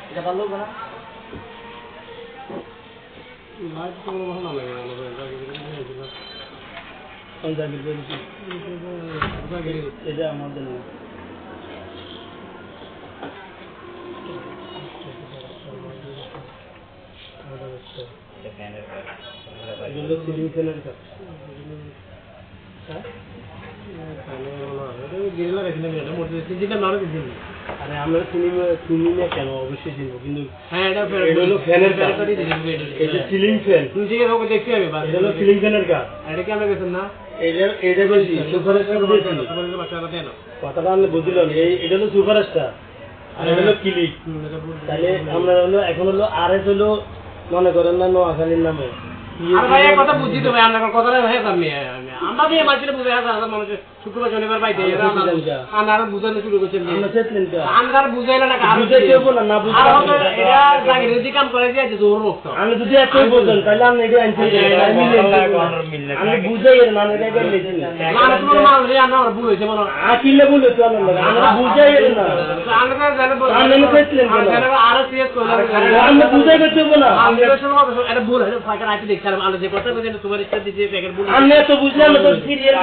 এটা ভালো না লাইট তো ভালো না লাগে আমাদের এটা আমাদের না সিলিং ফ্যানের কাজ আমরা শুনি না কেন অবশ্যই চিনবো কিন্তু হ্যাঁ এটা হলো ফ্যানের কাজ এটা সিলিং ফ্যান তুমি ঠিক আছে দেখছি আমি এটা হলো সিলিং ফ্যানের কাজ এটা কি আমরা গেছেন না এটা বলছি সুপারস্টার কথাটা আমি বুঝলাম এটা হলো সুপারস্টার আর এটা হলো ক্লিক তাহলে আমরা হলো এখন হলো আরএস হলো মনে করেন না নোয়াখালীর নামে আর ভাই কথা বুঝি তো ভাই আপনার কথাটা ভাই আমি আমরা দিয়ে মাঝে বুঝে আসা মানে শুক্রবার শনিবার বাইতে আর বুঝানো শুরু করছেন আমরা বুঝাইলে না আর বুঝাইবো না না বুঝা এটা জায়গা রেডি কাম করে দিয়েছে জোর রক্ত আমি যদি একটই বলতেন তাহলে আমি এটা আনছি আমি বুঝাই এর মানে এটা গেলেছি মানে তোমার মানে আমরা ভুল হইছে মনে আকিলে ভুল হইছে আমরা বুঝাই এর না আমরা জানেন আমি কইছিলাম আর সিএস কইলাম আমরা বুঝাই করতেও না আমরা এটা ভুল হইছে ফাঁকা রাইতে দেখছিলাম আমরা যে কথা কইছেন তোমার ইচ্ছা দিতে প্যাকেট ভুল আমি তো বুঝলাম না তো সিরিয়াল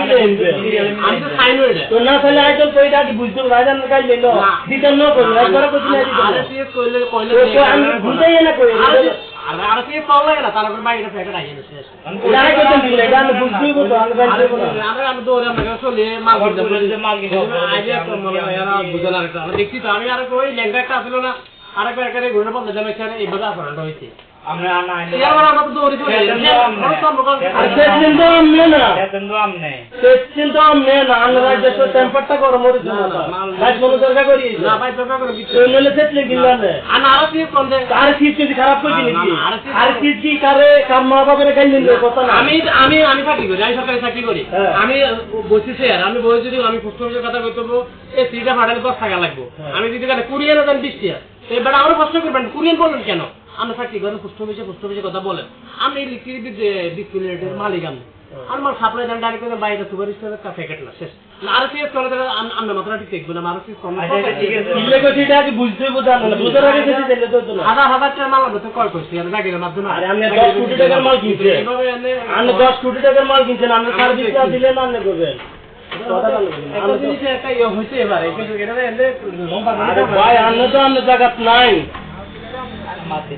দিলে আমি তো সাইন হইছে তো না তাহলে আইজন কইটা কি বুঝতে রাজান কাই লইলো দিতেন না কই একবার কইছি না দিতেন আর সিএস কইলে আমি বুঝাই না কই আর সিএস কল লাগে না তারপর বাইরে প্যাকেট আইছে শেষ আমি কইতেন দিলে এটা আমি বুঝতেই তো আমি বাইরে আমরা দৌড়ে আমরা চলে মাল কিনতে আইডিয়া তো মনে হয় না বুঝালার একটা দেখছি তো আমি আর কই ল্যাঙ্গা একটা আসলো না আরেকবার এখানে ঘুরে বন্ধ জামে এখানে এই বাজার ফরানটা হইছে আমরা না আইলে এবার আমরা তো দৌড়ে চলে আর সেদিন তো আমনে না সেদিন তো আমনে না আমরা দেশ টেম্পারটা গরম হইছে না ভাই কোন দরকার করি না ভাই দরকার করে কিছু নলে সেটলে কিনলানে আর কি কোন দে আর কি যদি খারাপ কইছি নাকি আর কি কারে কার মা বাবার গাইলেন কথা না আমি চাকরি করি আমি সরকারি চাকরি করি আমি বসিছে আর আমি বসে যদি আমি পুস্তকের কথা কইতবো এই সিটা ফাটালে 10 টাকা লাগবে আমি যদি কাটে কুরিয়ার দেন 20 টাকা এবার আমরা প্রশ্ন করবেন কুরিয়ান বলেন কেন আমরা চাকরি করেন পুষ্ট অফিসে কথা বলেন আমি লিকুইড ডিসপ্লেটের মালিক আমি আমার সাপ্লাই দেন ডাইরেক্ট করে বাইরে সুপারস্টারের কা প্যাকেট না শেষ আর সিএস করে দিলে আমরা মাত্র ঠিক দেখব না আর সিএস কম ঠিক আছে ইলে কইটা কি বুঝতে বুঝা না বুঝার আগে যদি দিলে তো না হাজার টাকার মাল আমরা তো কয় কইছি আর জায়গার মাধ্যমে আরে আমি 10 কোটি টাকার মাল কিনছি আমি 10 কোটি টাকার মাল কিনছেন আপনি সার্ভিস দিলে না আপনি করবেন কথা বলেন আমি জিনিস একটা হইছে এবারে কিন্তু এটা এন্ড লম্বা ভাই আন্ন তো আন্ন জায়গা নাই মাতে